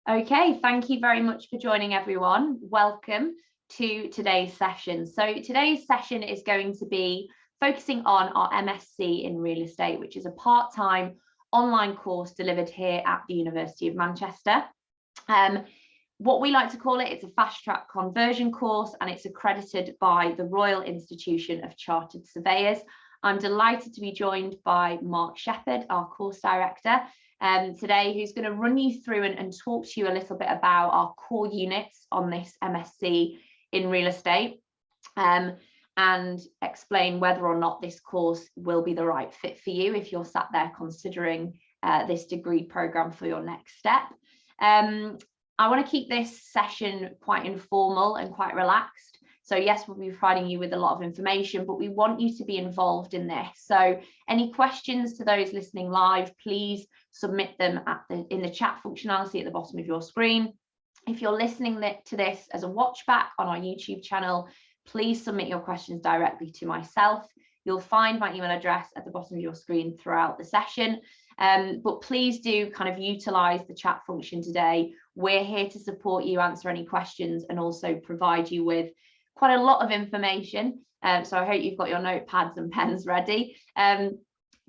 Okay, thank you very much for joining, everyone. Welcome to today's session. So today's session is going to be focusing on our MSc in Real Estate, which is a part-time online course delivered here at the University of Manchester. What we like to call it, it's a fast-track conversion course, and it's accredited by the Royal Institution of Chartered Surveyors. I'm delighted to be joined by Mark Shepherd, our course director, today, who's going to run you through and talk to you a little bit about our core units on this MSc in Real Estate, and explain whether or not this course will be the right fit for you if you're sat there considering this degree programme for your next step. I want to keep this session quite informal and quite relaxed. So yes, we'll be providing you with a lot of information, but we want you to be involved in this. So any questions to those listening live, please submit them in the chat functionality at the bottom of your screen. If you're listening to this as a watch back on our YouTube channel, please submit your questions directly to myself. You'll find my email address at the bottom of your screen throughout the session. But please do kind of utilize the chat function today. We're here to support you, answer any questions, and also provide you with quite a lot of information. So I hope you've got your notepads and pens ready.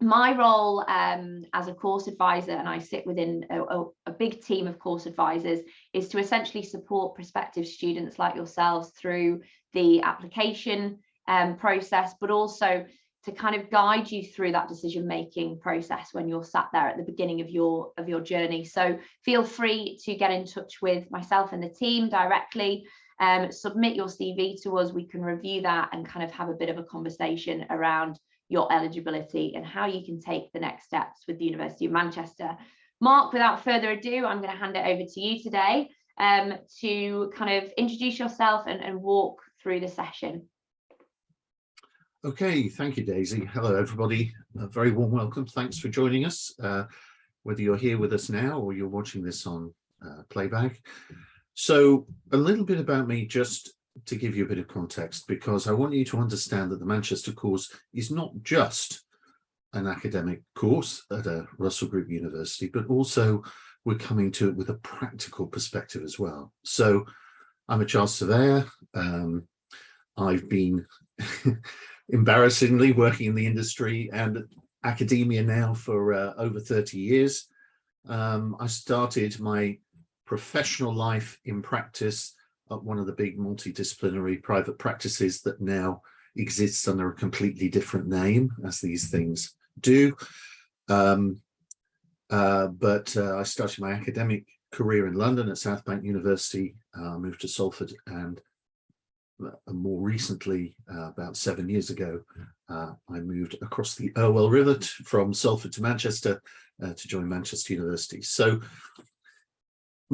My role as a course advisor, and I sit within a big team of course advisors, is to essentially support prospective students like yourselves through the application process, but also to kind of guide you through that decision-making process when you're sat there at the beginning of your journey. So feel free to get in touch with myself and the team directly. Submit your CV to us. We can review that and kind of have a bit of a conversation around your eligibility and how you can take the next steps with the University of Manchester. Mark, without further ado, I'm going to hand it over to you today to kind of introduce yourself and walk through the session. Okay, thank you, Daisy. Hello, everybody. A very warm welcome. Thanks for joining us, whether you're here with us now or you're watching this on playback. So a little bit about me, just to give you a bit of context, because I want you to understand that the Manchester course is not just an academic course at a Russell Group university, but also we're coming to it with a practical perspective as well. So I'm a chartered surveyor. I've been embarrassingly working in the industry and academia now for over 30 years. I started my professional life in practice at one of the big multidisciplinary private practices that now exists under a completely different name, as these things do. But I started my academic career in London at South Bank University, moved to Salford, and more recently, about 7 years ago, I moved across the Irwell River from Salford to Manchester to join Manchester University. So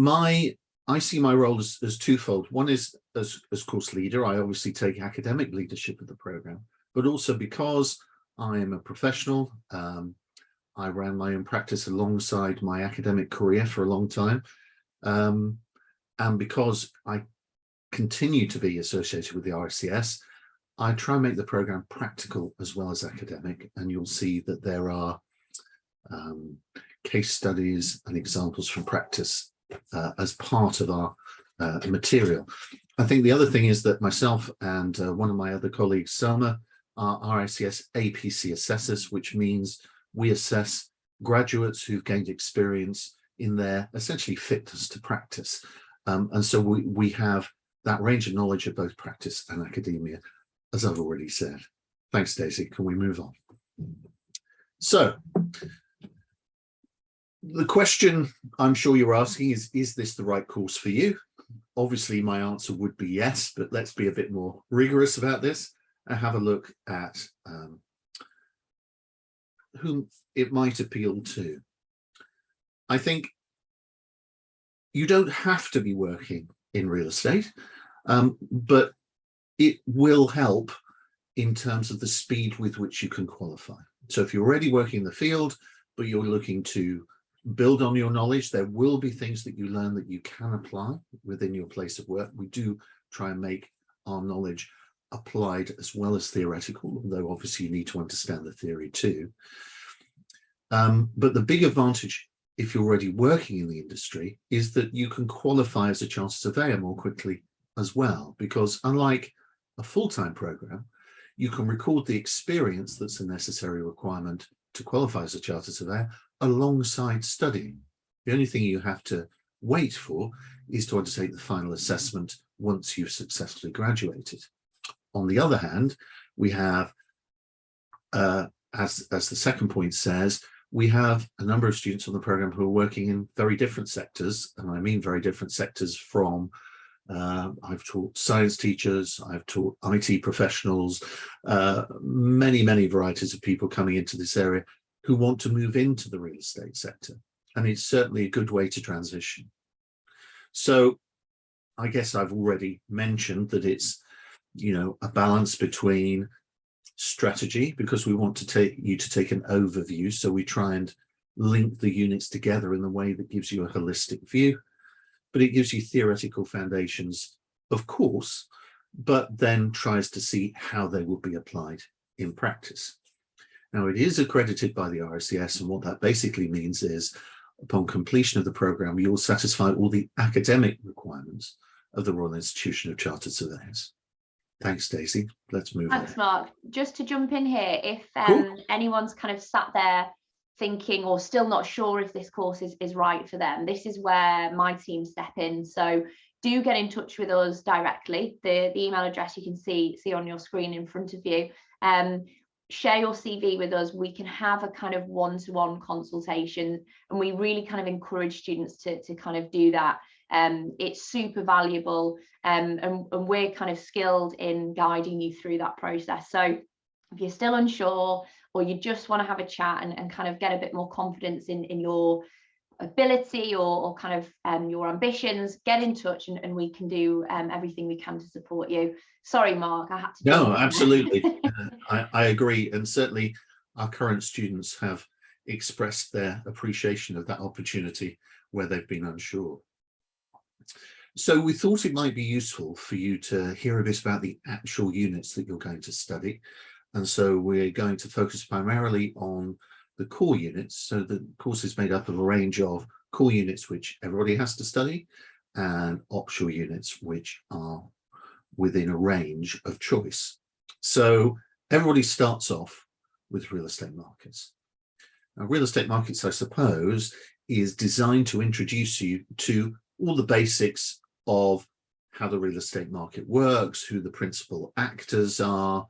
I see my role as twofold. One is as course leader. I obviously take academic leadership of the program, but also because I am a professional, I ran my own practice alongside my academic career for a long time. And because I continue to be associated with the RICS, I try and make the program practical as well as academic. And you'll see that there are case studies and examples from practice as part of our material. I think the other thing is that myself and one of my other colleagues, Selma, are RICS APC assessors, which means we assess graduates who've gained experience in their essentially fitness to practice. And so we have that range of knowledge of both practice and academia, as I've already said. Thanks, Daisy. Can we move on? So the question I'm sure you're asking is this the right course for you? Obviously, my answer would be yes, but let's be a bit more rigorous about this and have a look at whom it might appeal to. I think you don't have to be working in real estate, but it will help in terms of the speed with which you can qualify. So if you're already working in the field, but you're looking to build on your knowledge, there will be things that you learn that you can apply within your place of work. We do try and make our knowledge applied as well as theoretical, although obviously you need to understand the theory too. But the big advantage if you're already working in the industry, is that you can qualify as a chartered surveyor more quickly as well, because unlike a full-time program, you can record the experience that's a necessary requirement to qualify as a chartered surveyor alongside studying. The only thing you have to wait for is to undertake the final assessment once you've successfully graduated. On the other hand, we have, as the second point says, we have a number of students on the program who are working in very different sectors, and I mean very different sectors from I've taught science teachers, I've taught IT professionals, many varieties of people coming into this area who want to move into the real estate sector. And it's certainly a good way to transition. So I guess I've already mentioned that it's, a balance between strategy, because we want to take an overview. So we try and link the units together in a way that gives you a holistic view. But it gives you theoretical foundations, of course, but then tries to see how they will be applied in practice. Now, it is accredited by the RICS, and what that basically means is, upon completion of the program, you will satisfy all the academic requirements of the Royal Institution of Chartered Surveyors. Thanks, Daisy. Let's move on. Thanks, Mark. Just to jump in here, if anyone's kind of sat there thinking or still not sure if this course is right for them, this is where my team step in. So do get in touch with us directly. The email address you can see on your screen in front of you. Share your CV with us. We can have a kind of one-to-one consultation, and we really kind of encourage students to kind of do that. It's super valuable, and we're kind of skilled in guiding you through that process. So if you're still unsure, or you just want to have a chat and kind of get a bit more confidence in your ability or kind of your ambitions, get in touch, and we can do everything we can to support you. Sorry, Mark, I had to. No, absolutely. I agree. And certainly our current students have expressed their appreciation of that opportunity where they've been unsure. So we thought it might be useful for you to hear a bit about the actual units that you're going to study. And so we're going to focus primarily on the core units. So the course is made up of a range of core units which everybody has to study, and optional units which are within a range of choice. So everybody starts off with real estate markets. Now, real estate markets, I suppose, is designed to introduce you to all the basics of how the real estate market works, who the principal actors are,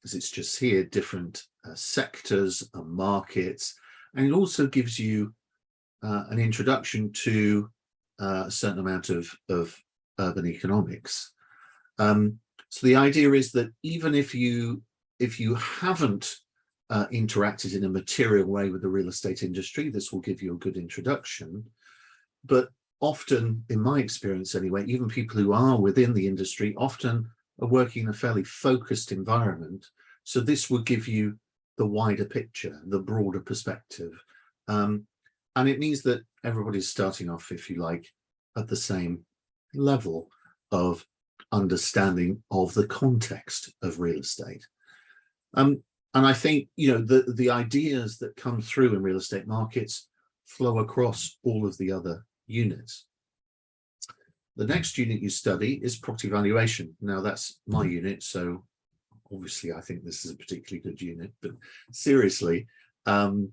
as it's just here, different sectors and markets. And it also gives you an introduction to a certain amount of urban economics. So the idea is that even if you haven't interacted in a material way with the real estate industry, this will give you a good introduction. But often, in my experience anyway, even people who are within the industry often are working in a fairly focused environment. So this will give you the wider picture, the broader perspective. And it means that everybody's starting off, if you like, at the same level of understanding of the context of real estate. And I think, the ideas that come through in real estate markets flow across all of the other units. The next unit you study is property valuation. Now, that's my unit, so obviously I think this is a particularly good unit, but seriously, it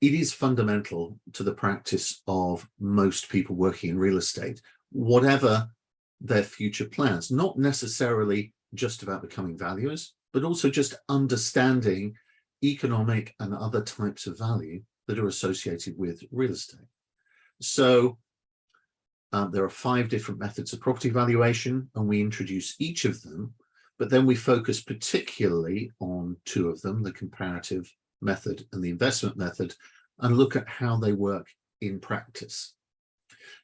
is fundamental to the practice of most people working in real estate, whatever their future plans, not necessarily just about becoming valuers, but also just understanding economic and other types of value that are associated with real estate. So there are 5 different methods of property valuation, and we introduce each of them, but then we focus particularly on 2 of them, the comparative method and the investment method, and look at how they work in practice.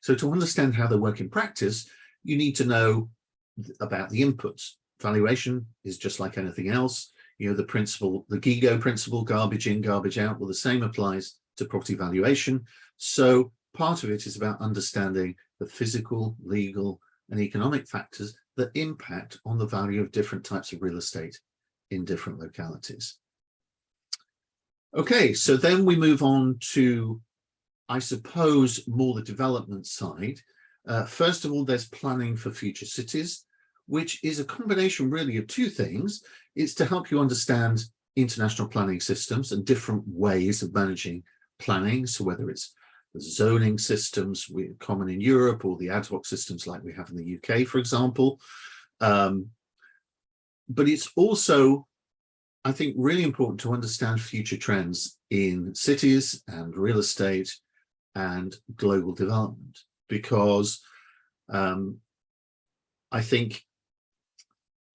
So to understand how they work in practice, you need to know about the inputs. Valuation is just like anything else. The principle, the GIGO principle, garbage in, garbage out, well, the same applies to property valuation. So part of it is about understanding the physical, legal, and economic factors that impact on the value of different types of real estate in different localities. Okay, so then we move on to I suppose, more the development side. First of all, there's planning for future cities, which is a combination really of two things. It's to help you understand international planning systems and different ways of managing planning. So whether it's the zoning systems common in Europe or the ad hoc systems like we have in the UK, for example. But it's also, I think, really important to understand future trends in cities and real estate and global development, because I think,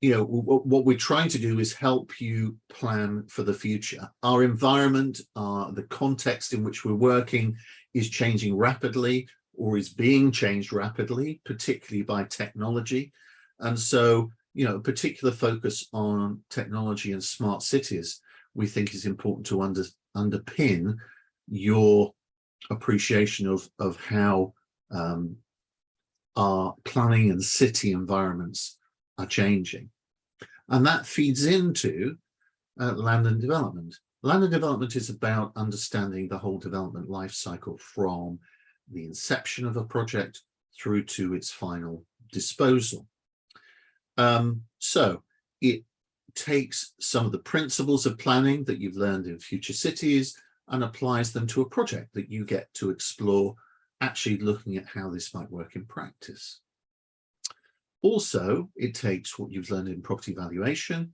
you know, what we're trying to do is help you plan for the future. Our environment, the context in which we're working is changing rapidly, or is being changed rapidly, particularly by technology. And so, you know, a particular focus on technology and smart cities, we think is important to underpin your appreciation of how our planning and city environments are changing. And that feeds into land and development. Land and development is about understanding the whole development life cycle from the inception of a project through to its final disposal. So it takes some of the principles of planning that you've learned in future cities and applies them to a project that you get to explore, actually looking at how this might work in practice. Also, it takes what you've learned in property valuation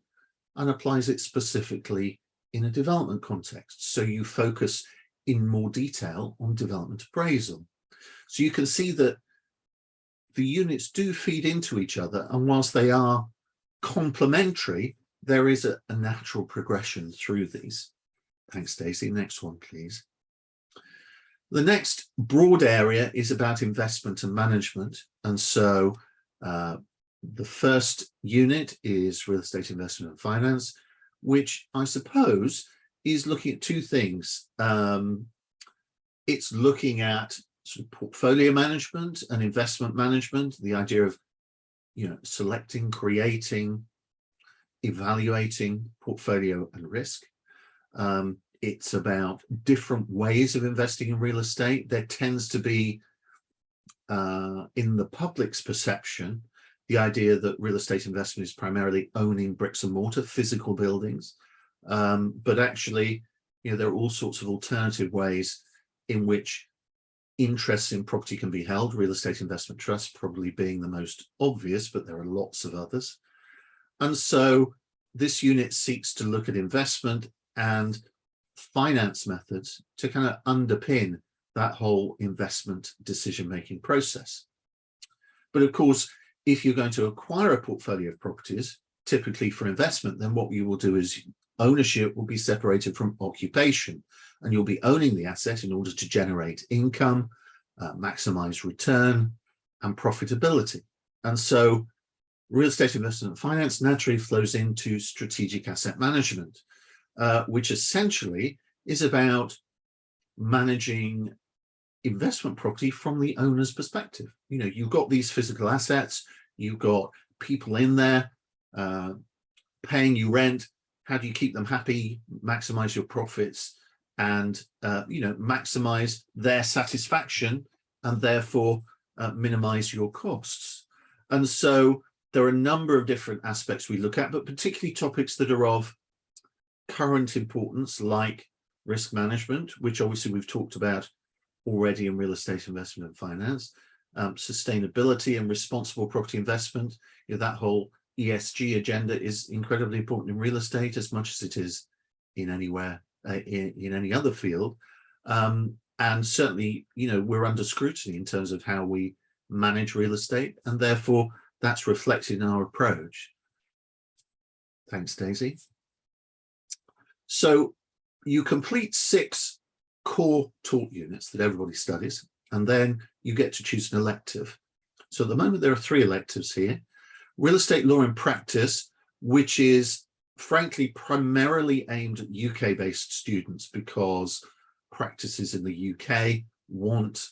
and applies it specifically in a development context. So you focus in more detail on development appraisal. So you can see that the units do feed into each other, and whilst they are complementary, there is a natural progression through these. Thanks, Daisy. Next one, please. The next broad area is about investment and management. And so the first unit is real estate investment and finance, which I suppose is looking at two things. It's looking at sort of portfolio management and investment management, the idea of, you know, selecting, creating, evaluating portfolio and risk. It's about different ways of investing in real estate. There tends to be, in the public's perception, the idea that real estate investment is primarily owning bricks and mortar, physical buildings. But actually, you know, there are all sorts of alternative ways in which interests in property can be held, real estate investment trusts probably being the most obvious, but there are lots of others. And so this unit seeks to look at investment and finance methods to kind of underpin that whole investment decision-making process. But of course, if you're going to acquire a portfolio of properties, typically for investment, then what you will do is ownership will be separated from occupation, and you'll be owning the asset in order to generate income, maximize return and profitability. And so real estate investment and finance naturally flows into strategic asset management, which essentially is about managing investment property from the owner's perspective. You know, you've got these physical assets, you've got people in there paying you rent. How do you keep them happy, maximize your profits, and you know, maximize their satisfaction, and therefore minimize your costs? And so there are a number of different aspects we look at, but particularly topics that are of current importance, like risk management, which obviously we've talked about already in real estate investment and finance, sustainability and responsible property investment. You know, that whole ESG agenda is incredibly important in real estate as much as it is in anywhere in any other field. And certainly, you know, we're under scrutiny in terms of how we manage real estate, and therefore that's reflected in our approach. Thanks, Daisy. So you complete 6 core taught units that everybody studies, and then you get to choose an elective. So at the moment there are 3 electives here. Real estate law and practice, which is frankly primarily aimed at UK-based students, because practices in the UK want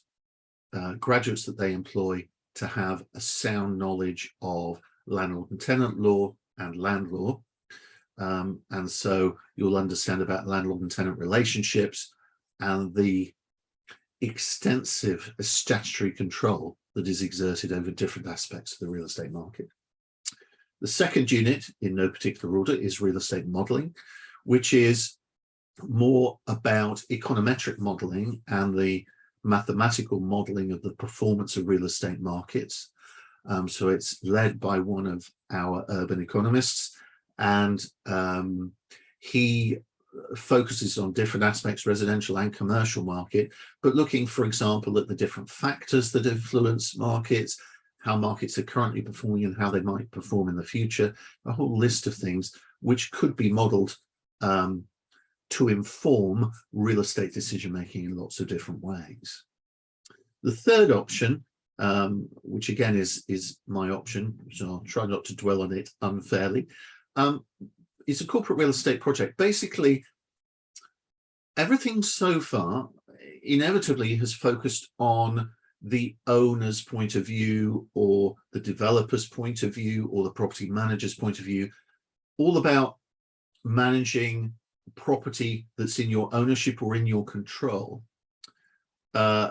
graduates that they employ to have a sound knowledge of landlord and tenant law and land law. And so you'll understand about landlord and tenant relationships and the extensive statutory control that is exerted over different aspects of the real estate market. The second unit, in no particular order, is real estate modeling, which is more about econometric modeling and the mathematical modeling of the performance of real estate markets. So it's led by one of our urban economists, and he focuses on different aspects, residential and commercial market, but looking, for example, at the different factors that influence markets, how markets are currently performing and how they might perform in the future, a whole list of things which could be modeled to inform real estate decision making in lots of different ways. The third option, which again is my option, so I'll try not to dwell on it unfairly, is a corporate real estate project. Basically, everything so far inevitably has focused on the owner's point of view, or the developer's point of view, or the property manager's point of view, all about managing property that's in your ownership or in your control,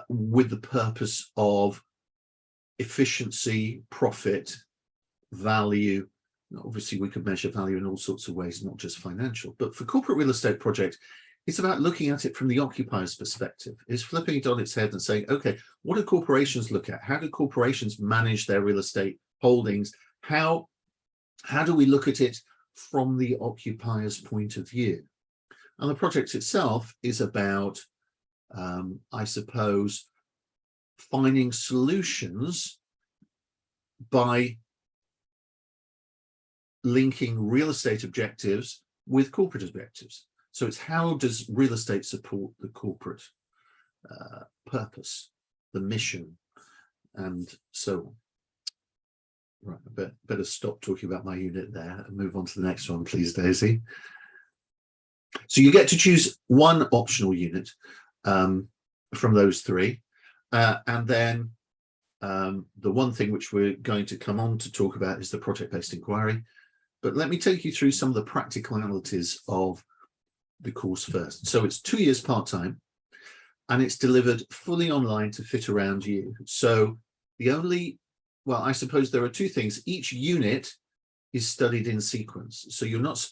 with the purpose of efficiency, profit, value. Obviously, we could measure value in all sorts of ways, not just financial. But for corporate real estate project, it's about looking at it from the occupier's perspective. It's flipping it on its head and saying, okay, what do corporations look at? How do corporations manage their real estate holdings? How do we look at it from the occupier's point of view? And the project itself is about, I suppose, finding solutions by linking real estate objectives with corporate objectives. So it's how does real estate support the corporate purpose, the mission, and so on. Right, I better stop talking about my unit there and move on to the next one, please, Daisy. So you get to choose one optional unit from those three, and then the one thing which we're going to come on to talk about is the project-based inquiry. But let me take you through some of the practicalities of the course first. So it's 2 years part-time, and it's delivered fully online to fit around you. So the only, well, I suppose there are two things. Each unit is studied in sequence. So you're not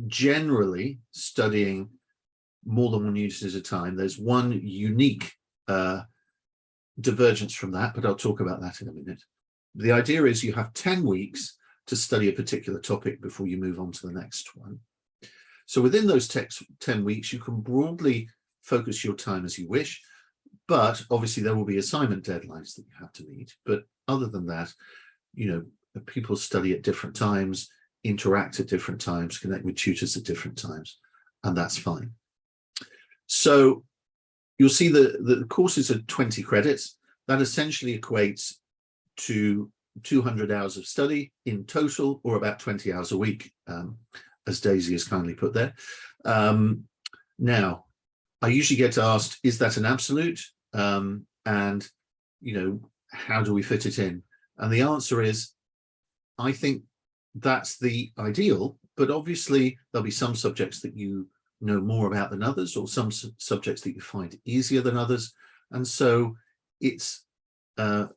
generally studying more than one unit at a time. There's one unique divergence from that, but I'll talk about that in a minute. The idea is you have 10 weeks to study a particular topic before you move on to the next one. So within those 10 weeks, you can broadly focus your time as you wish, but obviously there will be assignment deadlines that you have to meet. But other than that, you know, people study at different times, interact at different times, connect with tutors at different times, and that's fine. So you'll see the courses are 20 credits. That essentially equates to 200 hours of study in total, or about 20 hours a week, as Daisy has kindly put there. Now, I usually get asked, is that an absolute? And, you know, how do we fit it in? And the answer is, I think that's the ideal, but obviously there'll be some subjects that you know more about than others, or some subjects that you find easier than others. And so it's, I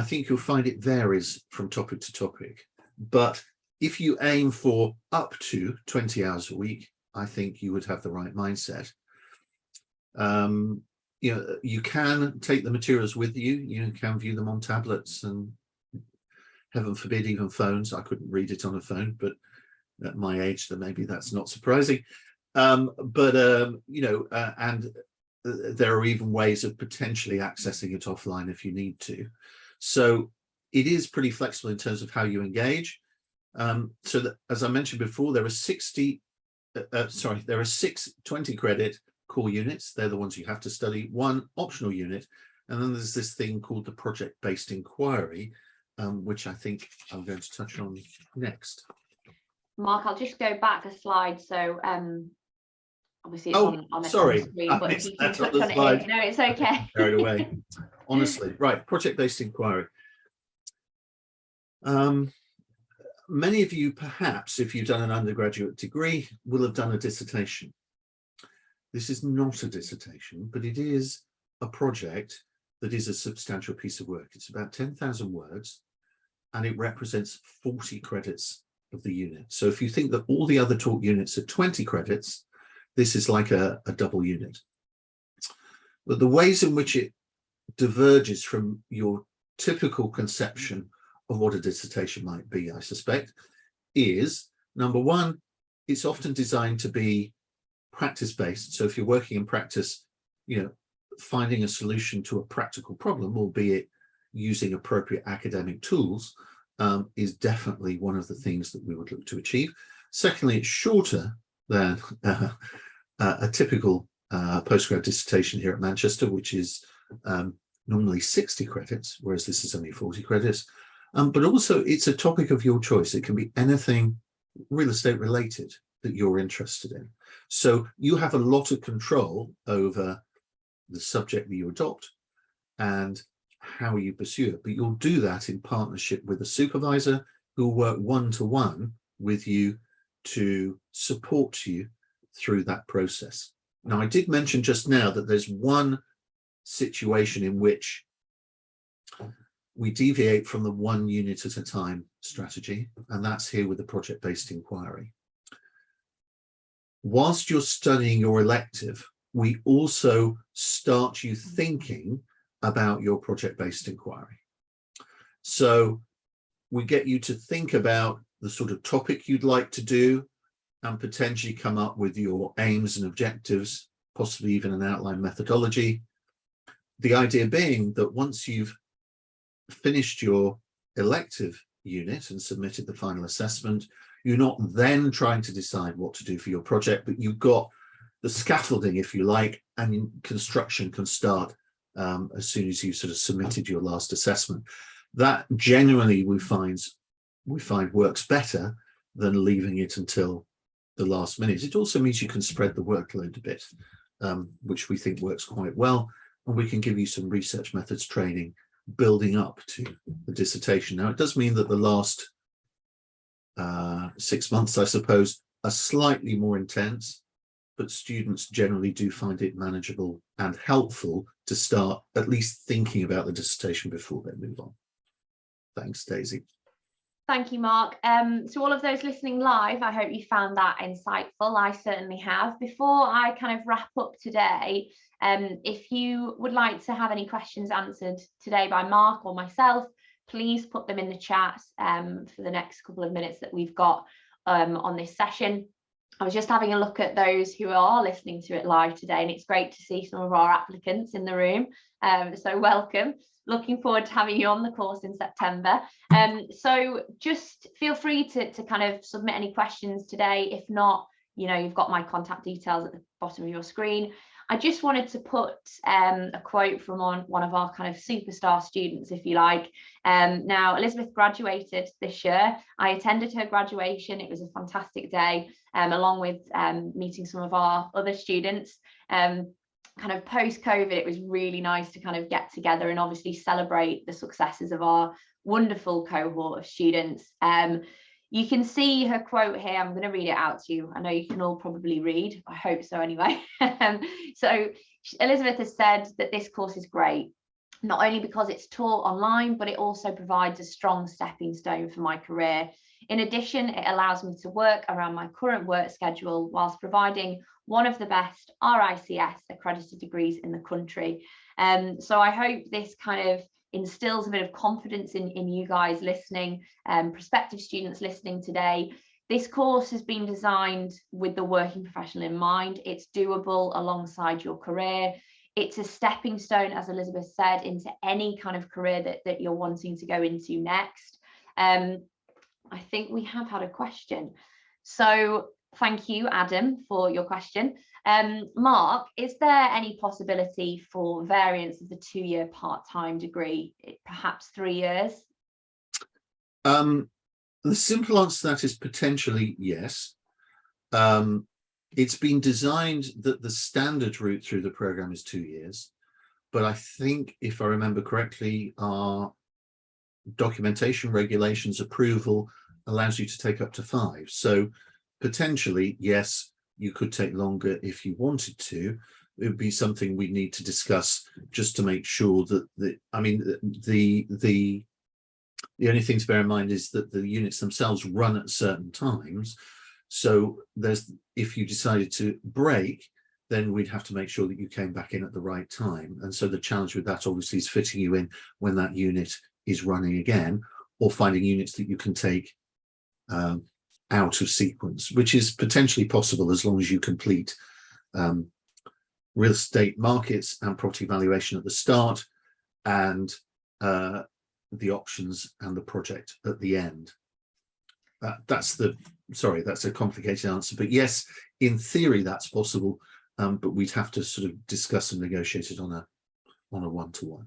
think you'll find it varies from topic to topic. But if you aim for up to 20 hours a week, I think you would have the right mindset. You know, you can take the materials with you. You can view them on tablets and, heaven forbid, even phones. I couldn't read it on a phone, but at my age, then maybe that's not surprising. You know, and there are even ways of potentially accessing it offline if you need to. So it is pretty flexible in terms of how you engage. So that, as I mentioned before, there are 6 20 credit core units. They're the ones you have to study, one optional unit, and then there's this thing called the project-based inquiry, which I think I'm going to touch on next. Mark, I'll just go back a slide. So obviously it's on the screen, but if you can touch on it here. No, it's okay. Carried away. Honestly, right, project-based inquiry. Many of you, perhaps, if you've done an undergraduate degree, will have done a dissertation. This is not a dissertation, but it is a project that is a substantial piece of work. It's about 10,000 words, and it represents 40 credits of the unit. So if you think that all the other taught units are 20 credits, this is like a double unit. But the ways in which it diverges from your typical conception of what a dissertation might be, I suspect, is, number one, it's often designed to be practice-based. So if you're working in practice, finding a solution to a practical problem, albeit using appropriate academic tools, is definitely one of the things that we would look to achieve. Secondly, it's shorter than a typical postgrad dissertation here at Manchester, which is normally 60 credits, whereas this is only 40 credits. But also it's a topic of your choice. It can be anything real estate related that you're interested in. So you have a lot of control over the subject that you adopt and how you pursue it. But you'll do that in partnership with a supervisor who will work one-to-one with you to support you through that process. Now, I did mention just now that there's one situation in which we deviate from the one unit at a time strategy, and that's here with the project-based inquiry. Whilst you're studying your elective, we also start you thinking about your project-based inquiry. So we get you to think about the sort of topic you'd like to do and potentially come up with your aims and objectives, possibly even an outline methodology. The idea being that once you've finished your elective unit and submitted the final assessment, you're not then trying to decide what to do for your project, but you've got the scaffolding, if you like, and construction can start as soon as you sort of submitted your last assessment. That generally we find works better than leaving it until the last minute. It also means you can spread the workload a bit, which we think works quite well, and we can give you some research methods training building up to the dissertation. Now, it does mean that the last 6 months, I suppose, are slightly more intense, but students generally do find it manageable and helpful to start at least thinking about the dissertation before they move on. Thanks, Daisy. Thank you, Mark. To all of those listening live, I hope you found that insightful. I certainly have. Before I kind of wrap up today, if you would like to have any questions answered today by Mark or myself, please put them in the chat for the next couple of minutes that we've got on this session. I was just having a look at those who are listening to it live today, and it's great to see some of our applicants in the room. So welcome. Looking forward to having you on the course in September. So just feel free to kind of submit any questions today. If not, you've got my contact details at the bottom of your screen. I just wanted to put a quote from one of our kind of superstar students, if you like. Now, Elizabeth graduated this year. I attended her graduation. It was a fantastic day, along with meeting some of our other students. Kind of post-COVID, it was really nice to kind of get together and obviously celebrate the successes of our wonderful cohort of students. You can see her quote here. I'm going to read it out to you. I know you can all probably read. I hope so anyway. So Elizabeth has said that this course is great, not only because it's taught online, but it also provides a strong stepping stone for my career. In addition, it allows me to work around my current work schedule whilst providing one of the best RICS accredited degrees in the country. So I hope this kind of instills a bit of confidence in you guys listening, prospective students listening today. This course has been designed with the working professional in mind. It's doable alongside your career. It's a stepping stone, as Elizabeth said, into any kind of career that you're wanting to go into next. I think we have had a question. So thank you, Adam, for your question. Mark, is there any possibility for variance of the 2-year part-time degree, perhaps 3 years? The simple answer to that is potentially yes. It's been designed that the standard route through the program is 2 years, but I think, if I remember correctly, our documentation regulations approval allows you to take up to 5. So potentially, yes, you could take longer if you wanted to. It would be something we need to discuss just to make sure that the only thing to bear in mind is that the units themselves run at certain times. So if you decided to break, then we'd have to make sure that you came back in at the right time. And so the challenge with that obviously is fitting you in when that unit is running again, or finding units that you can take out of sequence, which is potentially possible as long as you complete real estate markets and property valuation at the start, and the options and the project at the end. That's a complicated answer, but yes, in theory that's possible, but we'd have to sort of discuss and negotiate it on a one-to-one.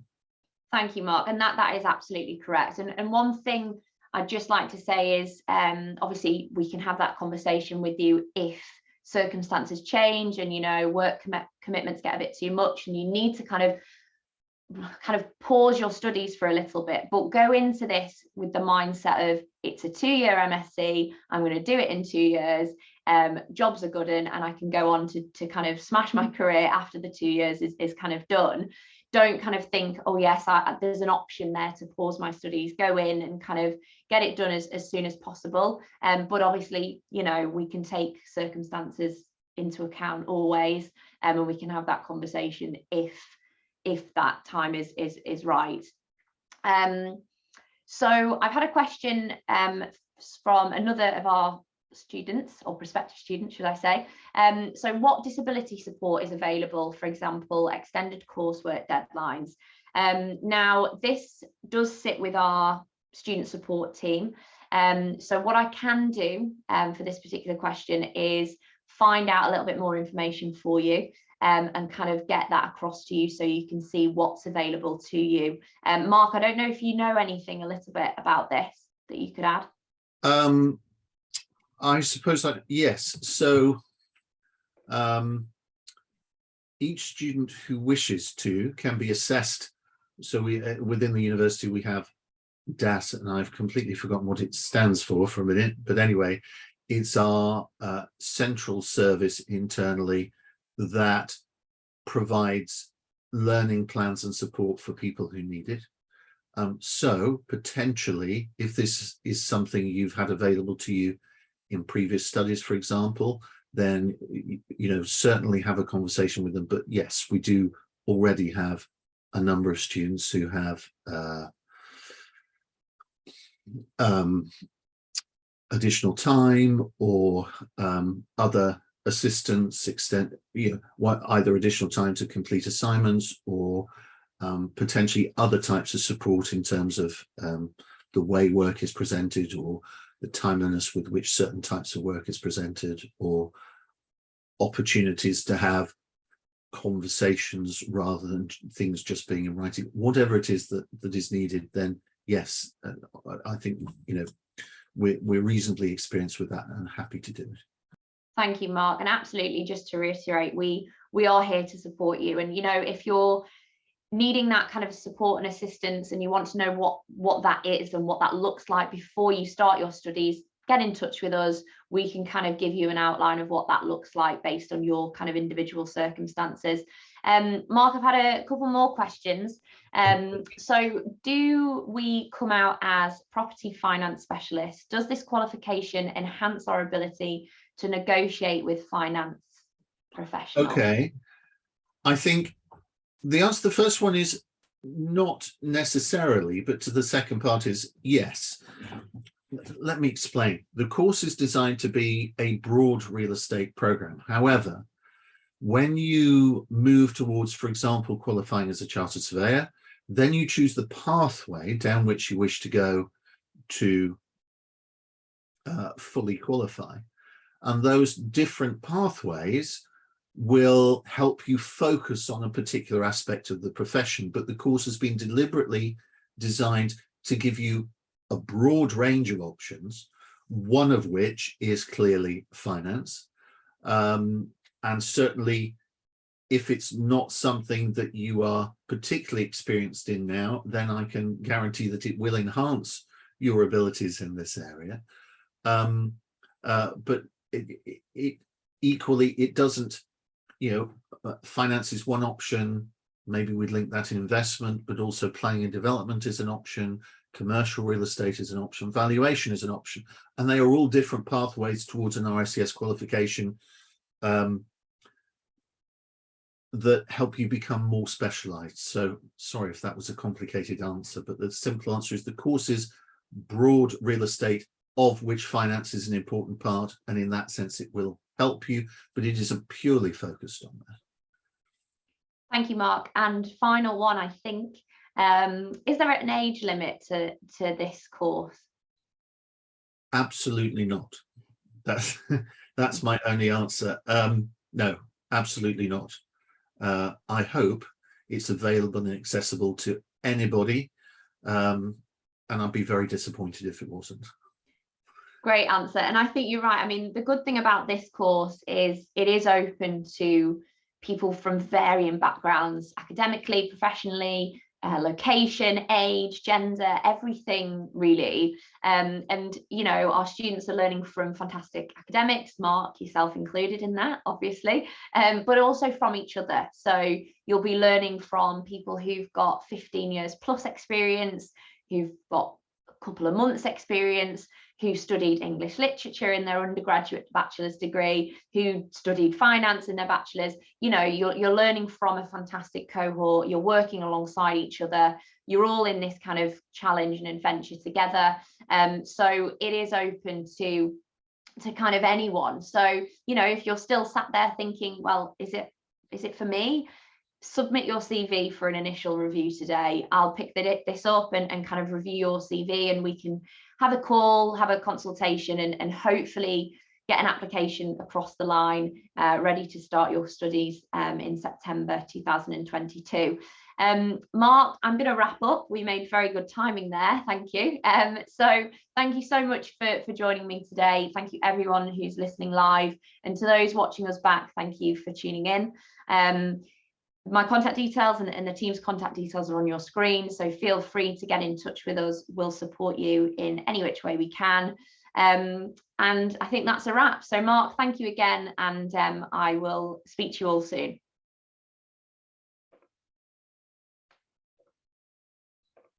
Thank you, Mark, and that is absolutely correct. And one thing I'd just like to say is, obviously we can have that conversation with you if circumstances change and, you know, work commitments get a bit too much and you need to kind of pause your studies for a little bit, but go into this with the mindset of it's a 2-year MSc, I'm going to do it in 2 years, jobs are good and I can go on to kind of smash my career after the 2 years is kind of done. Don't kind of think, oh yes, there's an option there to pause my studies. Go in and kind of get it done as soon as possible. But obviously, you know, we can take circumstances into account always, and we can have that conversation if that time is right. So I've had a question from another of our students, or prospective students should I say. So what disability support is available, for example, extended coursework deadlines? Now this does sit with our student support team. So what I can do for this particular question is find out a little bit more information for you, and kind of get that across to you so you can see what's available to you. Mark, I don't know if you know anything a little bit about this that you could add. I suppose yes. So each student who wishes to can be assessed. So we within the university we have DAS, and I've completely forgotten what it stands for a minute, but anyway, it's our central service internally that provides learning plans and support for people who need it. So potentially, if this is something you've had available to you in previous studies, for example, then, you know, certainly have a conversation with them. But yes, we do already have a number of students who have additional time or other assistance, either additional time to complete assignments or potentially other types of support in terms of the way work is presented, or the timeliness with which certain types of work is presented, or opportunities to have conversations rather than things just being in writing. Whatever it is that is needed, then yes, I think, you know, we're reasonably experienced with that and happy to do it. Thank you, Mark. And absolutely, just to reiterate, we are here to support you. And, you know, if you're needing that kind of support and assistance and you want to know what that is and what that looks like before you start your studies, get in touch with us. We can kind of give you an outline of what that looks like based on your kind of individual circumstances. Mark, I've had a couple more questions. So do we come out as property finance specialists? Does this qualification enhance our ability to negotiate with finance professionals? Okay, I think the answer to the first one is not necessarily, but to the second part is yes. Let me explain. The course is designed to be a broad real estate program. However, when you move towards, for example, qualifying as a chartered surveyor, then you choose the pathway down which you wish to go to fully qualify. And those different pathways will help you focus on a particular aspect of the profession. But the course has been deliberately designed to give you a broad range of options, one of which is clearly finance. And certainly, if it's not something that you are particularly experienced in now, then I can guarantee that it will enhance your abilities in this area. But equally, it doesn't, finance is one option. Maybe we'd link that in investment, but also planning and development is an option. Commercial real estate is an option. Valuation is an option. And they are all different pathways towards an RICS qualification that help you become more specialized. So sorry if that was a complicated answer, but the simple answer is the course is broad real estate, of which finance is an important part. And in that sense, it will help you, but it isn't purely focused on that. Thank you, Mark. And final one, I think, is there an age limit to this course? Absolutely not. That's my only answer. No, absolutely not. I hope it's available and accessible to anybody, and I'd be very disappointed if it wasn't. Great answer. And I think you're right. I mean, the good thing about this course is it is open to people from varying backgrounds, academically, professionally, location, age, gender, everything really. And, our students are learning from fantastic academics, Mark, yourself included in that, obviously, but also from each other. So you'll be learning from people who've got 15 years plus experience, who've got a couple of months experience, who studied English literature in their undergraduate bachelor's degree, who studied finance in their bachelor's. You're learning from a fantastic cohort. You're working alongside each other. You're all in this kind of challenge and adventure together. So it is open to kind of anyone. So, if you're still sat there thinking, well, is it for me? Submit your CV for an initial review today. I'll pick this up and kind of review your CV, and we can have a call, have a consultation, and hopefully get an application across the line, ready to start your studies in September 2022. Mark, I'm going to wrap up. We made very good timing there. Thank you. So thank you so much for joining me today. Thank you everyone who's listening live, and to those watching us back, thank you for tuning in. My contact details and the team's contact details are on your screen, so feel free to get in touch with us. We'll support you in any which way we can. And I think that's a wrap. So Mark, thank you again, and I will speak to you all soon.